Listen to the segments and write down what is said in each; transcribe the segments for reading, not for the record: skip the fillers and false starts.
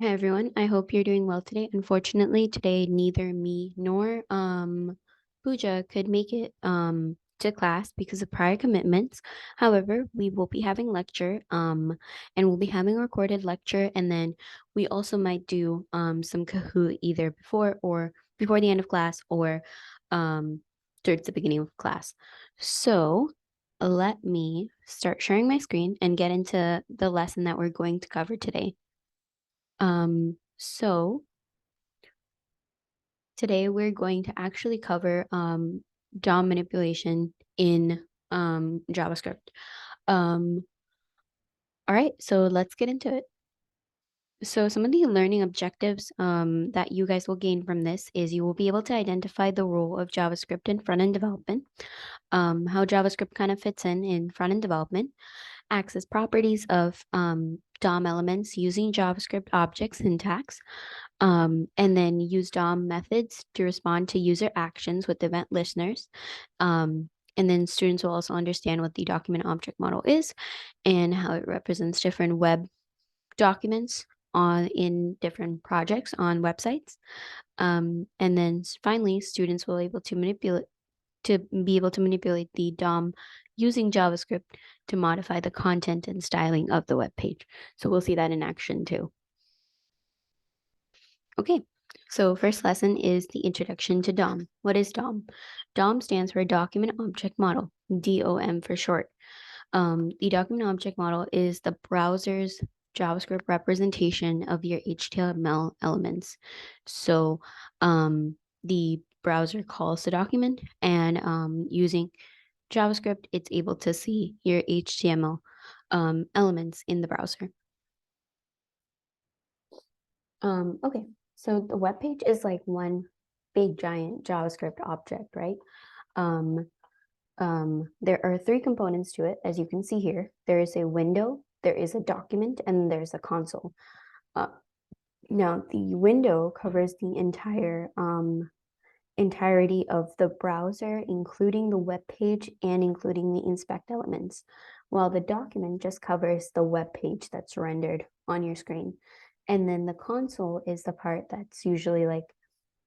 Hi everyone, I hope you're doing well today. Unfortunately, today neither me nor Pooja could make it to class because of prior commitments. However, we will be having lecture and we'll be having a recorded lecture, and then we also might do some Kahoot either before the end of class or towards the beginning of class. So let me start sharing my screen and get into the lesson that we're going to cover today. So today we're going to actually cover DOM manipulation in JavaScript. Um, all right, so let's get into it. So some of the learning objectives that you guys will gain from this is you will be able to identify the role of JavaScript in front-end development, how JavaScript kind of fits in front-end development, access properties of DOM elements using JavaScript object syntax, and then use DOM methods to respond to user actions with event listeners. And then students will also understand what the document object model is and how it represents different web documents in different projects on websites. And then finally, students will be able to manipulate the DOM using JavaScript to modify the content and styling of the web page. So we'll see that in action too. Okay, so first lesson is the introduction to DOM. What is DOM? DOM stands for Document Object Model, DOM for short. The document object model is the browser's JavaScript representation of your HTML elements. So the browser calls the document, and using JavaScript, it's able to see your HTML elements in the browser. Okay, so the web page is like one big giant JavaScript object, right? Um, there are three components to it, as you can see here. There is a window, there is a document, and there's a console. Now, the window covers the entirety of the browser, including the web page and including the inspect elements, while the document just covers the web page that's rendered on your screen. And then the console is the part that's usually like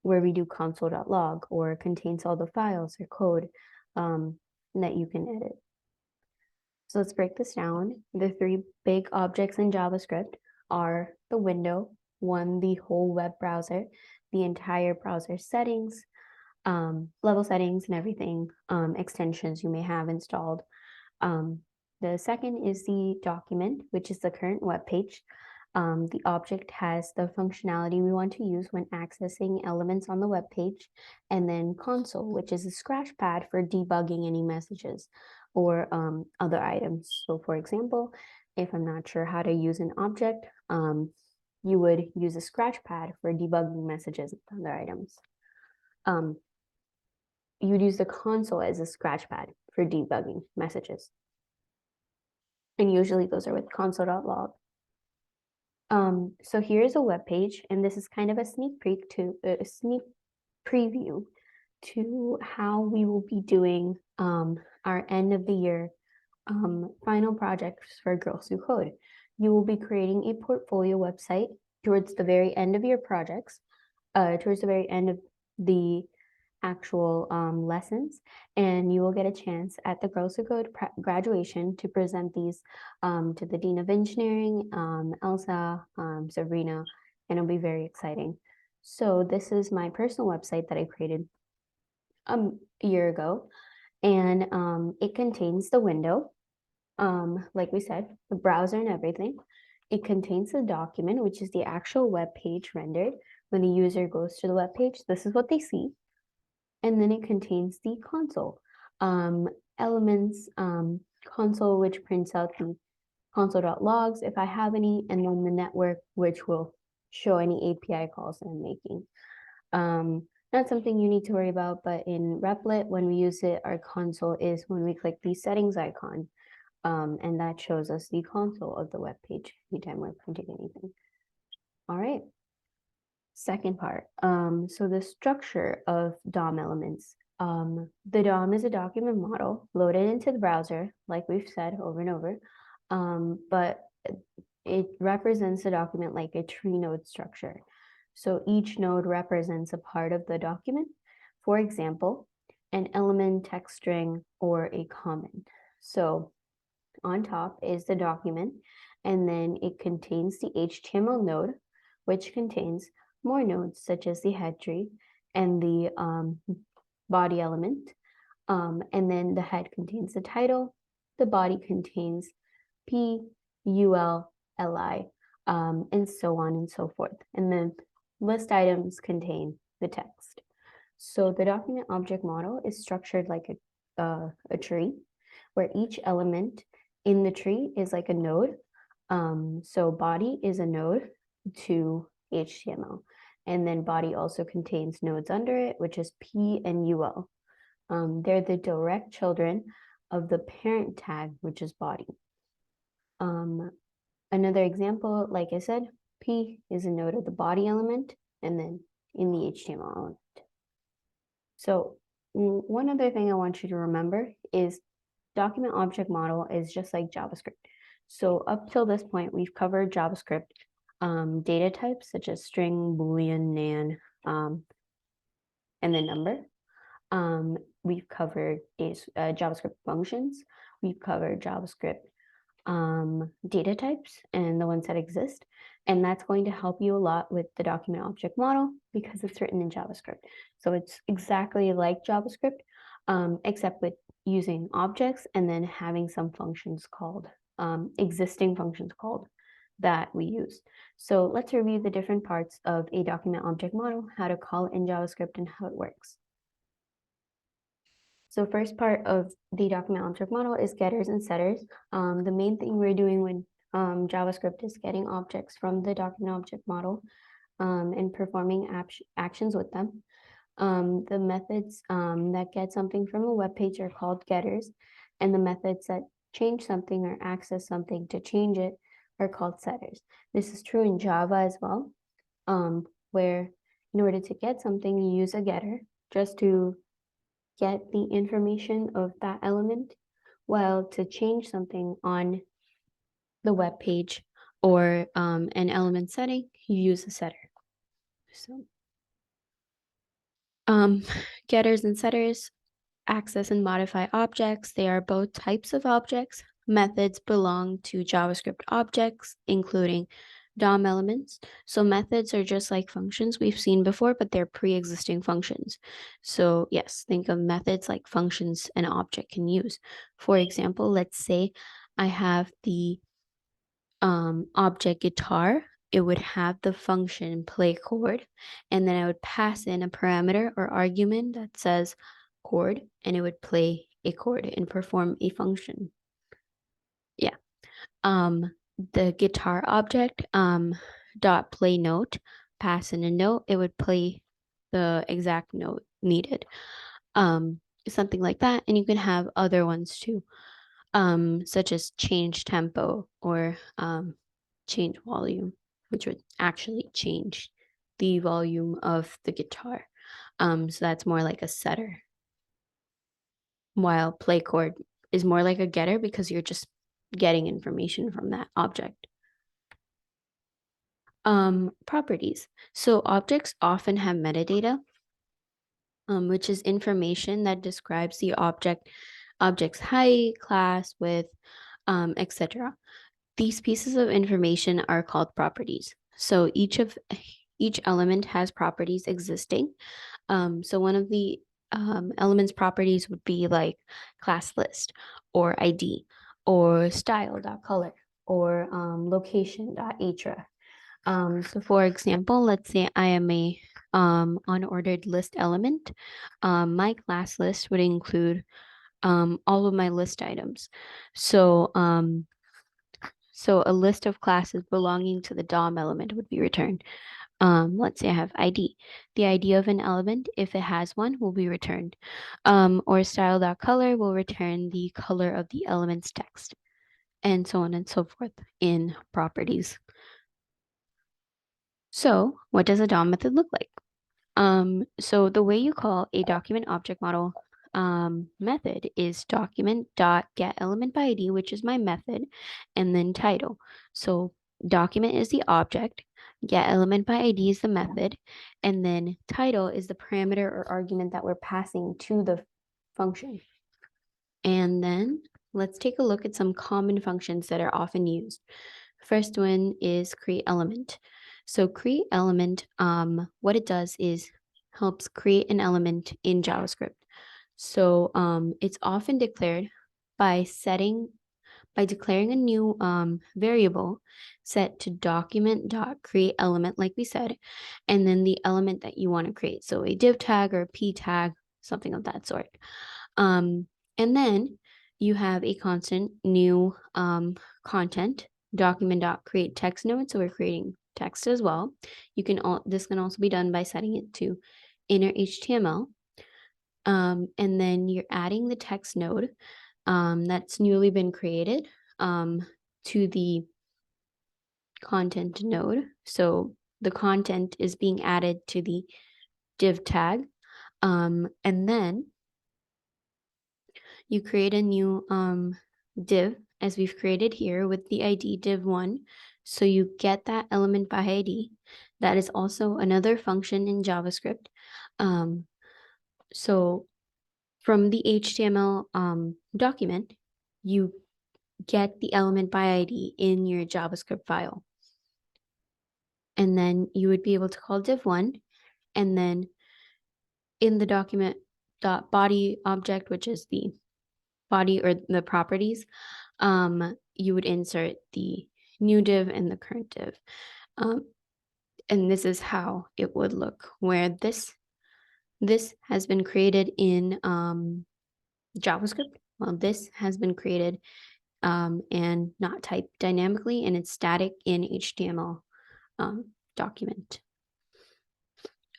where we do console.log or contains all the files or code that you can edit. So let's break this down. The three big objects in JavaScript are the window, the whole web browser, the entire browser settings, level settings and everything, extensions you may have installed. The second is the document, which is the current web page. The object has the functionality we want to use when accessing elements on the web page, and then console, which is a scratch pad for debugging any messages or other items. So for example, if I'm not sure how to use an object, you would use a scratch pad for debugging messages and other items. You would use the console as a scratch pad for debugging messages. And usually those are with console.log. So here's a web page, and this is kind of a sneak preview to how we will be doing our end of the year final projects for Girls Who Code. You will be creating a portfolio website towards the very end of your projects, towards the very end of the actual lessons, and you will get a chance at the Girls Who Code graduation to present these to the Dean of Engineering, Elsa, Sabrina, and it'll be very exciting. So this is my personal website that I created a year ago, and it contains the window, like we said, the browser and everything. It contains the document, which is the actual web page rendered. When the user goes to the web page, this is what they see. And then it contains the console elements, console, which prints out the console.logs if I have any, and then the network, which will show any API calls that I'm making. Not something you need to worry about, but in Replit, when we use it, our console is when we click the settings icon, and that shows us the console of the web page anytime we're printing anything. All right. Second part, so the structure of DOM elements. The DOM is a document model loaded into the browser, like we've said over and over, but it represents the document like a tree node structure. So each node represents a part of the document. For example, an element, text string, or a comment. So on top is the document, and then it contains the HTML node, which contains more nodes such as the head tree and the body element. And then the head contains the title, the body contains P, UL, LI, and so on and so forth. And then list items contain the text. So the document object model is structured like a tree, where each element in the tree is like a node. So body is a node to HTML. And then body also contains nodes under it, which is P and UL. They're the direct children of the parent tag, which is body. Another example, like I said, P is a node of the body element, and then in the HTML element. So one other thing I want you to remember is document object model is just like JavaScript. So up till this point, we've covered JavaScript data types such as string, Boolean, nan, and the number. We've covered JavaScript functions. We've covered JavaScript data types and the ones that exist. And that's going to help you a lot with the document object model because it's written in JavaScript. So it's exactly like JavaScript, except with using objects and then having some functions called, existing functions called that we use. So let's review the different parts of a document object model, how to call it in JavaScript and how it works. So first part of the document object model is getters and setters. The main thing we're doing with JavaScript is getting objects from the document object model and performing actions with them. The methods that get something from a web page are called getters, and the methods that change something or access something to change it are called setters. This is true in Java as well, where in order to get something, you use a getter just to get the information of that element, while to change something on the web page or an element setting, you use a setter. So getters and setters access and modify objects. They are both types of objects. Methods belong to JavaScript objects, including DOM elements. So methods are just like functions we've seen before, but they're pre-existing functions. So yes, think of methods like functions an object can use. For example, let's say I have the object guitar. It would have the function play chord, and then I would pass in a parameter or argument that says chord, and it would play a chord and perform a function. Yeah. The guitar object dot play note, pass in a note, it would play the exact note needed. Something like that. And you can have other ones too, such as change tempo or change volume, which would actually change the volume of the guitar. So that's more like a setter. While play chord is more like a getter because you're just getting information from that object. Properties. So objects often have metadata, which is information that describes the object's height, class, width, etc. These pieces of information are called properties. So each element has properties existing. So one of the elements properties would be like class list or ID or style.color or location.href. So for example, let's say I am a unordered list element. My class list would include all of my list items. So so a list of classes belonging to the DOM element would be returned. Let's say I have ID. The ID of an element, if it has one, will be returned. Or style.color will return the color of the element's text, and so on and so forth in properties. So what does a DOM method look like? So the way you call a document object model method is document.getElementById, which is my method, and then title. So document is the object, get element by ID is the method, and then title is the parameter or argument that we're passing to the function. And then let's take a look at some common functions that are often used. First one is create element. So create element, what it does is helps create an element in JavaScript. So it's often declared by declaring a new variable set to document.create element, like we said, and then the element that you want to create. So a div tag or a p tag, something of that sort. And then you have a constant new content document.create text node. So we're creating text as well. This can also be done by setting it to inner HTML. And then you're adding the text node that's newly been created to the content node. So the content is being added to the div tag. And then you create a new div as we've created here with the ID div1. So you get that element by ID. That is also another function in JavaScript. So from the HTML document, you get the element by ID in your JavaScript file. And then you would be able to call div1, and then in the document.body object, which is the body or the properties, you would insert the new div and the current div. And this is how it would look, where this has been created in JavaScript. Well, this has been created and not typed dynamically, and it's static in HTML document.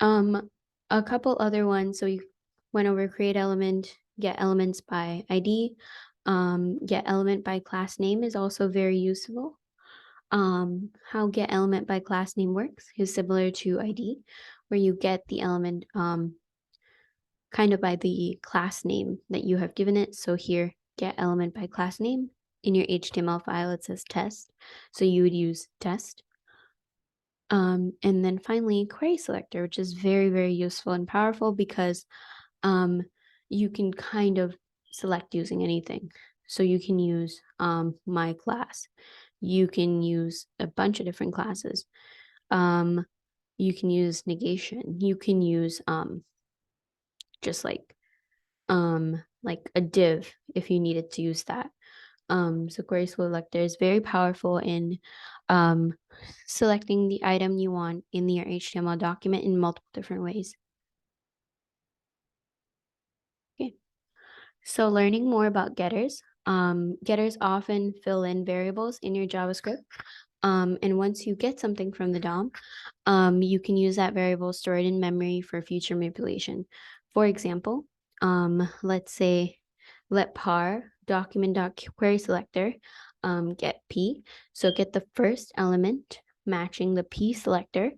A couple other ones. So you went over create element, get elements by ID. Get element by class name is also very useful. How get element by class name works is similar to ID, where you get the element kind of by the class name that you have given it. So here, get element by class name. In your HTML file, it says test. So you would use test. And then finally, query selector, which is very, very useful and powerful because you can kind of select using anything. So you can use my class. You can use a bunch of different classes. You can use negation. You can use just like a div if you needed to use that. So query selector is very powerful in selecting the item you want in your HTML document in multiple different ways. Okay, so learning more about getters. Getters often fill in variables in your JavaScript. And once you get something from the DOM, you can use that variable stored in memory for future manipulation. For example, let's say let par document.querySelector get p. So get the first element matching the p selector.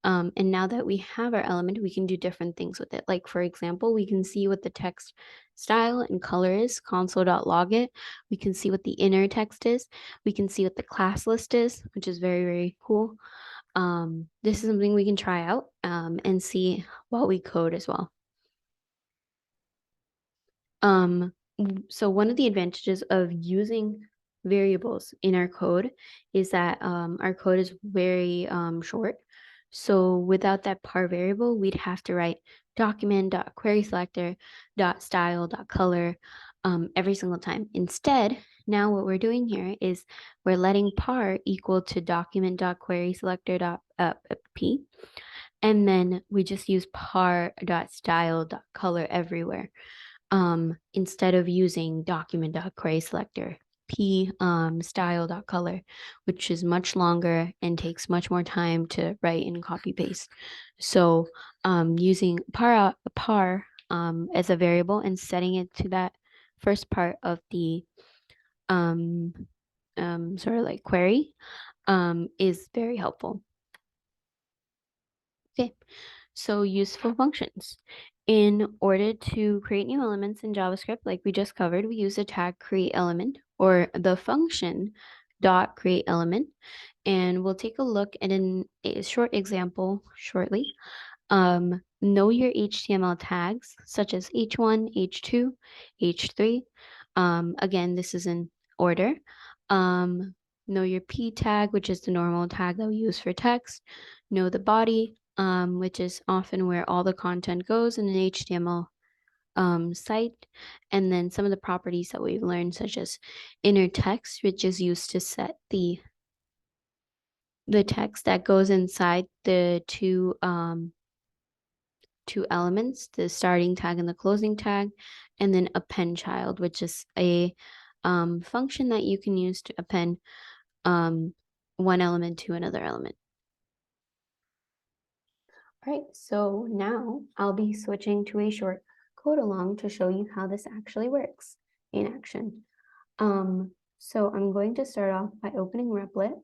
And now that we have our element, we can do different things with it. Like, for example, we can see what the text style and color is, console.log it. We can see what the inner text is. We can see what the class list is, which is very, very cool. This is something we can try out and see while we code as well. So one of the advantages of using variables in our code is that our code is very short. So without that par variable, we'd have to write document.querySelector.style.color every single time. Instead, now what we're doing here is we're letting par equal to document.querySelector.p, and then we just use par.style.color everywhere. Instead of using document.querySelector p style.color, which is much longer and takes much more time to write and copy paste. So using par as a variable and setting it to that first part of the sort of like query is very helpful. Okay, so useful functions. In order to create new elements in JavaScript, like we just covered, we use the tag create element or the function dot create element. and we'll take a look at a short example shortly. Know your HTML tags such as H1, H2, H3. Again, this is in order. Know your P tag, which is the normal tag that we use for text. Know the body, which is often where all the content goes in an HTML site. And then some of the properties that we've learned, such as inner text, which is used to set the text that goes inside the two elements, the starting tag and the closing tag, and then append child, which is a function that you can use to append one element to another element. All right, so now I'll be switching to a short code along to show you how this actually works in action. So I'm going to start off by opening Replit,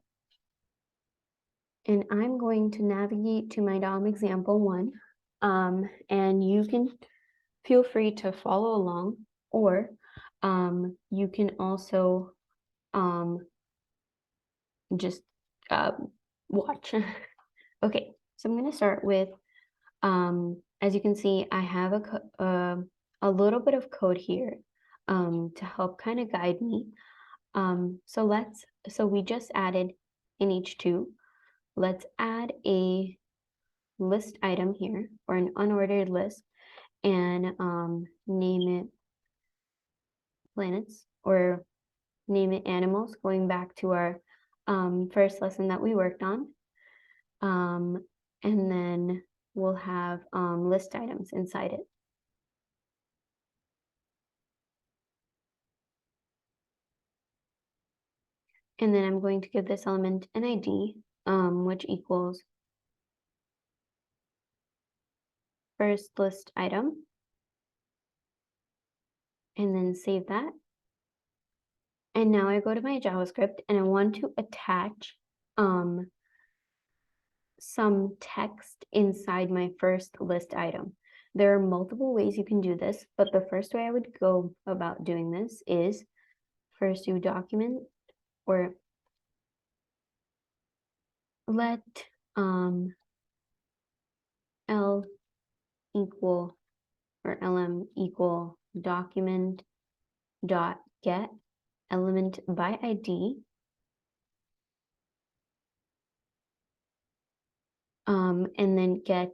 and I'm going to navigate to my DOM example 1, and you can feel free to follow along, or you can also just watch. Okay, so I'm going to start with, as you can see, I have a little bit of code here to help kind of guide me. So we just added in H2. Let's add a list item here, or an unordered list, and name it planets, or name it animals, going back to our first lesson that we worked on. And then we'll have list items inside it. And then I'm going to give this element an ID, which equals first list item, and then save that. And now I go to my JavaScript and I want to attach some text inside my first list item. There are multiple ways you can do this, but the first way I would go about doing this is first do document, or let L equal, or LM equal document dot get element by ID, and then get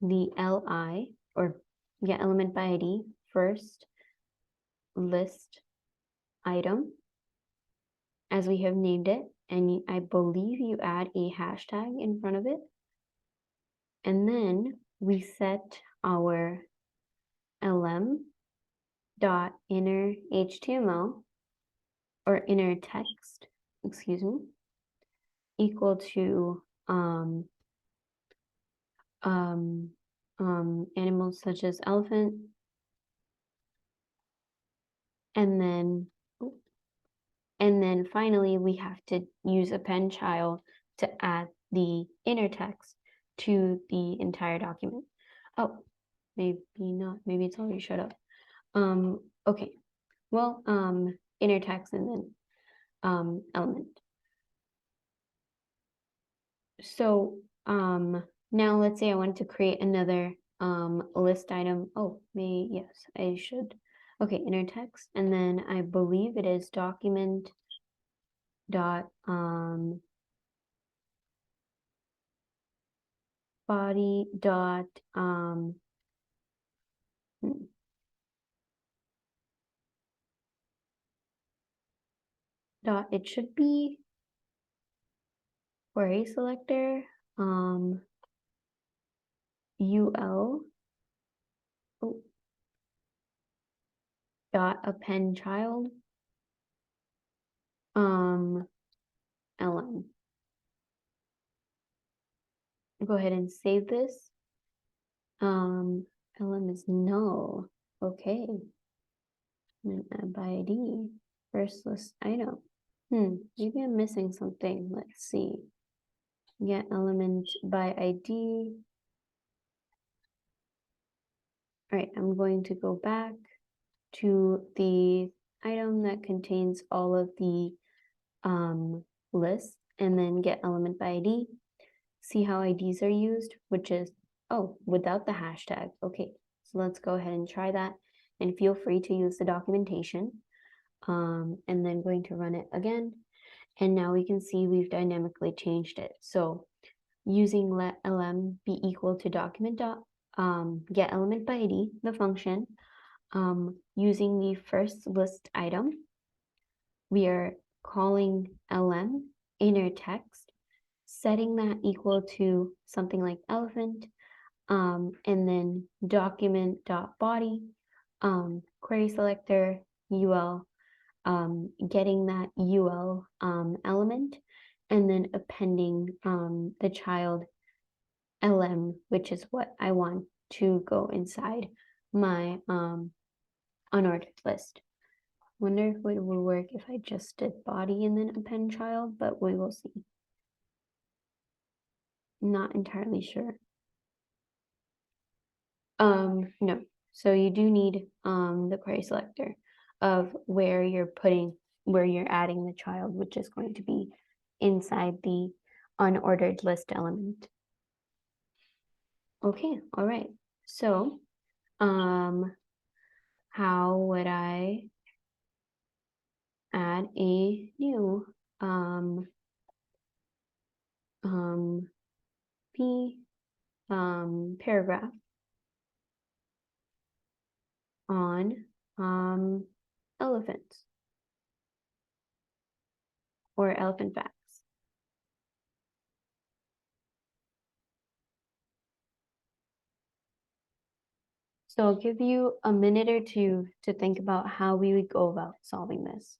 the LI, or get element by ID, first list item, as we have named it, and I believe you add a hashtag in front of it, and then we set our lm dot inner HTML, or inner text, excuse me, equal to animals such as elephant, and then finally we have to use append child to add the inner text to the entire document. Oh, maybe not, maybe it's already showed up. Okay, well, inner text and then element. So now let's say I want to create another list item. Oh, yes, I should. Okay, inner text, and then I believe it is document dot body dot dot, it should be query selector UL dot append child LM. Go ahead and save this. LM is null. Okay. And add by ID, first list item. Maybe I'm missing something. Let's see. Get element by ID. All right, I'm going to go back to the item that contains all of the lists, and then get element by ID. See how IDs are used, which is, oh, without the hashtag. Okay, so let's go ahead and try that, and feel free to use the documentation. And then going to run it again. And now we can see we've dynamically changed it. So using let lm be equal to document dot get element by ID, the function, using the first list item, we are calling lm inner text, setting that equal to something like elephant, and then document dot body, query selector ul, getting that ul element, and then appending the child lm, which is what I want to go inside my unordered list. Wonder if it would work if I just did body and then append child, but we will see. Not entirely sure. No. So you do need the query selector of where you're adding the child, which is going to be inside the unordered list element. Okay, all right. So how would I add a new paragraph on elephants or elephant facts? So I'll give you a minute or two to think about how we would go about solving this.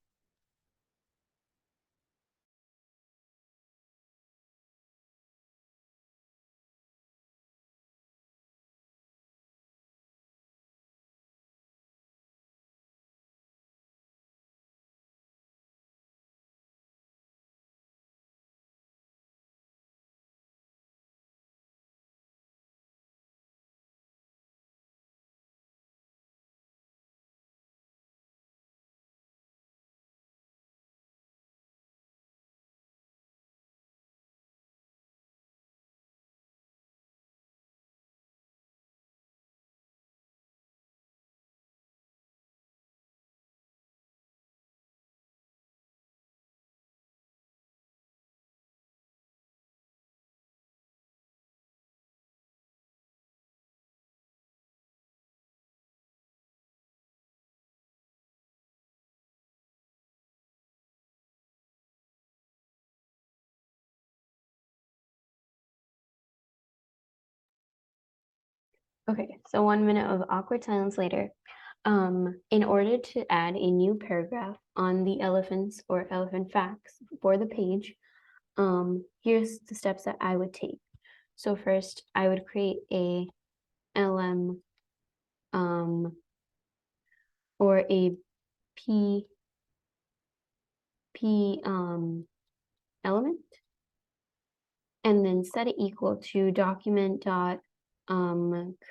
Okay, so 1 minute of awkward silence later. In order to add a new paragraph on the elephants or elephant facts for the page, here's the steps that I would take. So first, I would create a LM or a P element, and then set it equal to document dot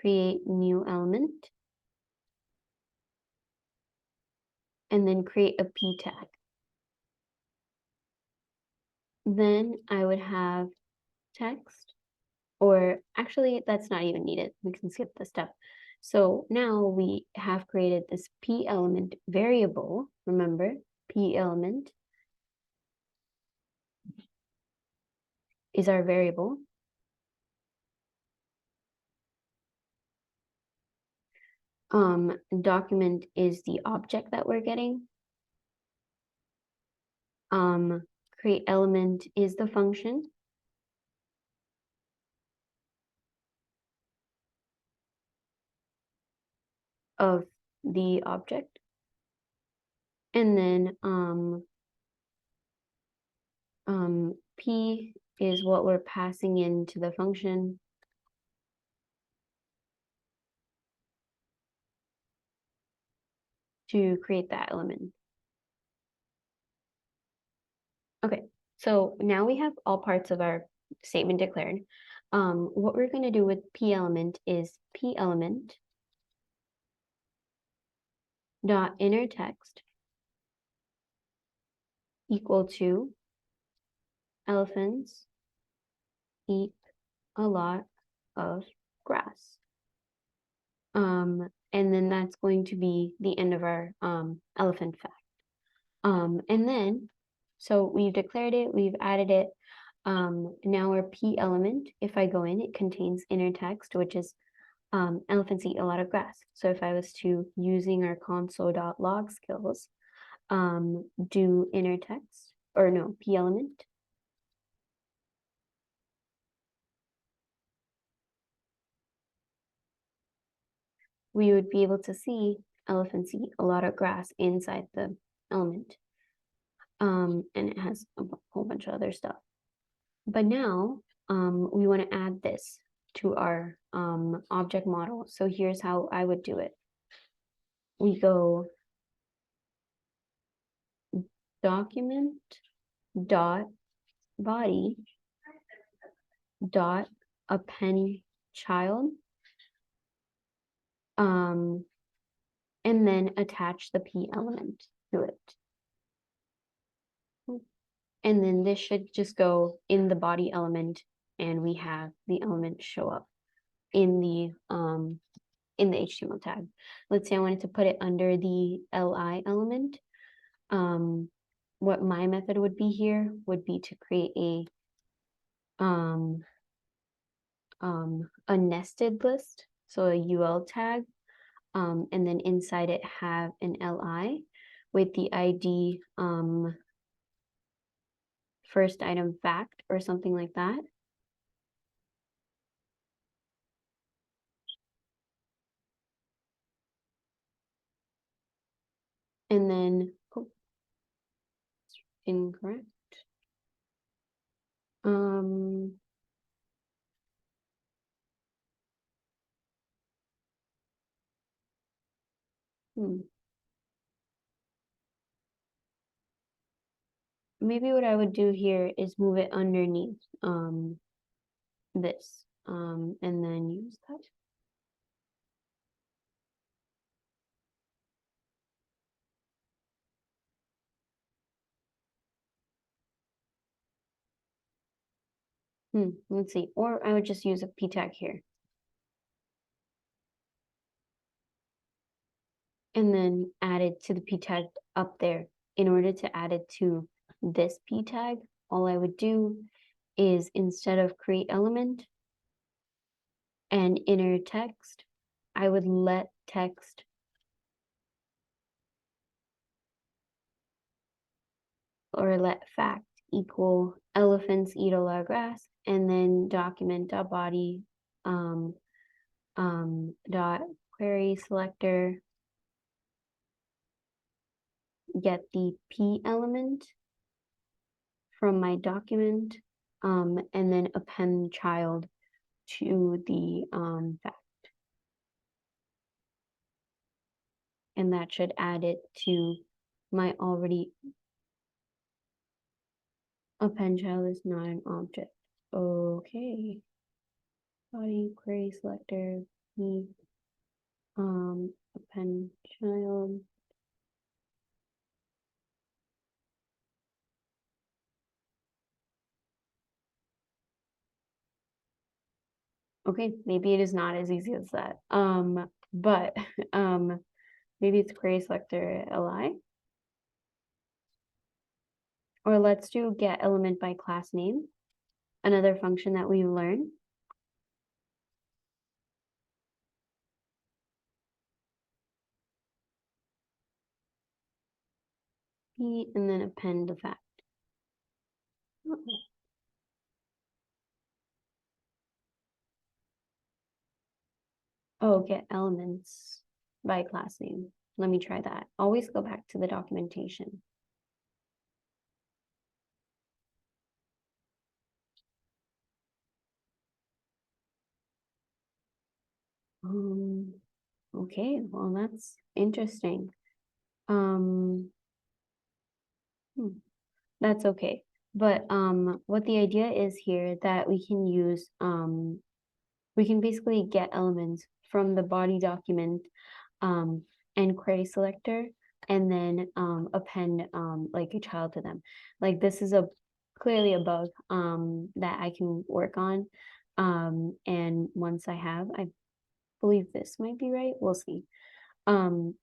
create new element, and then create a P tag. Then I would have text, or actually that's not even needed. We can skip the step. So now we have created this P element variable. Remember, P element is our variable. Document is the object that we're getting. Create element is the function. Of the object, and then P is what we're passing into the function to create that element. Okay, so now we have all parts of our statement declared. What we're going to do with P element is P element dot inner text equal to elephants eat a lot of grass. And then that's going to be the end of our elephant fact. And then, so we've declared it, we've added it. Now our P element, if I go in, it contains inner text, which is elephants eat a lot of grass. So if I was to, using our console.log skills, do inner text, or no, P element, we would be able to see elephants eat a lot of grass inside the element. And it has a whole bunch of other stuff. But now we want to add this to our object model. So here's how I would do it. We go document dot body dot append child, and then attach the P element to it. And then this should just go in the body element, and we have the element show up in the HTML tag. Let's say I wanted to put it under the LI element. What my method would be here would be to create a nested list, so a UL tag, and then inside it have an LI with the ID first item fact or something like that. And then, oh, incorrect. Maybe what I would do here is move it underneath this, and then use that. Let's see, or I would just use a p tag here. And then add it to the p tag up there. In order to add it to this p tag, all I would do is, instead of create element and inner text, I would let text or let fact equal elephants eat a lot of grass, and then document.body dot query selector, get the P element from my document, and then append child to the fact. And that should add it to my already. Append child is not an object. Okay. Body query selector, P, append child. Okay, maybe it is not as easy as that. But maybe it's query selector li. Or let's do get element by class name, another function that we learned. P and then append the fact. Oh, get elements by class name. Let me try that. Always go back to the documentation. Okay, well, that's interesting. That's okay. But what the idea is here, that we can use, we can basically get elements from the body document and query selector, and then append like a child to them. Like this is a clearly a bug that I can work on. And once I believe this might be right. We'll see. Um,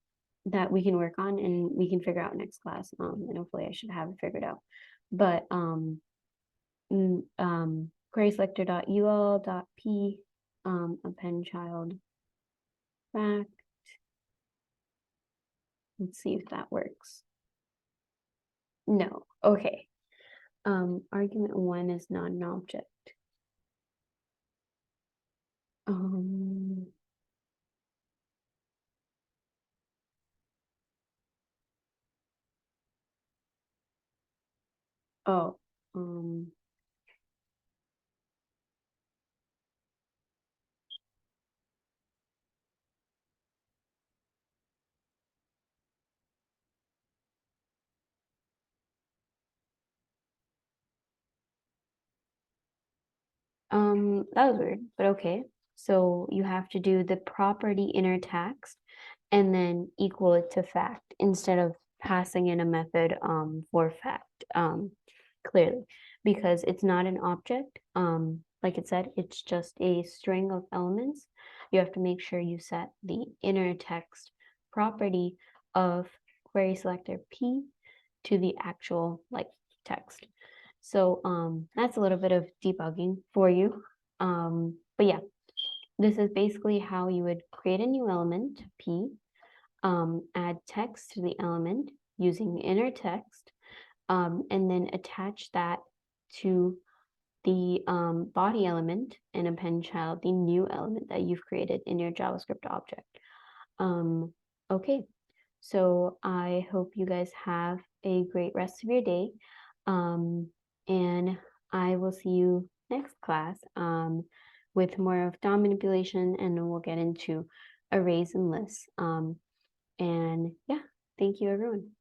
that we can work on and we can figure out next class. And hopefully I should have it figured out. But query selector.ul.p append child fact. Let's see if that works. No. Okay. Argument one is not an object. Um, oh, that was weird, but okay. So you have to do the property inner text and then equal it to fact instead of passing in a method for fact clearly because it's not an object. Like it said, it's just a string of elements. You have to make sure you set the inner text property of query selector P to the actual like text. So that's a little bit of debugging for you. But yeah, this is basically how you would create a new element, P, add text to the element using inner text, and then attach that to the body element and append child, the new element that you've created in your JavaScript object. Okay, so I hope you guys have a great rest of your day. And I will see you next class with more of DOM manipulation, and then we'll get into arrays and lists. And yeah, thank you everyone.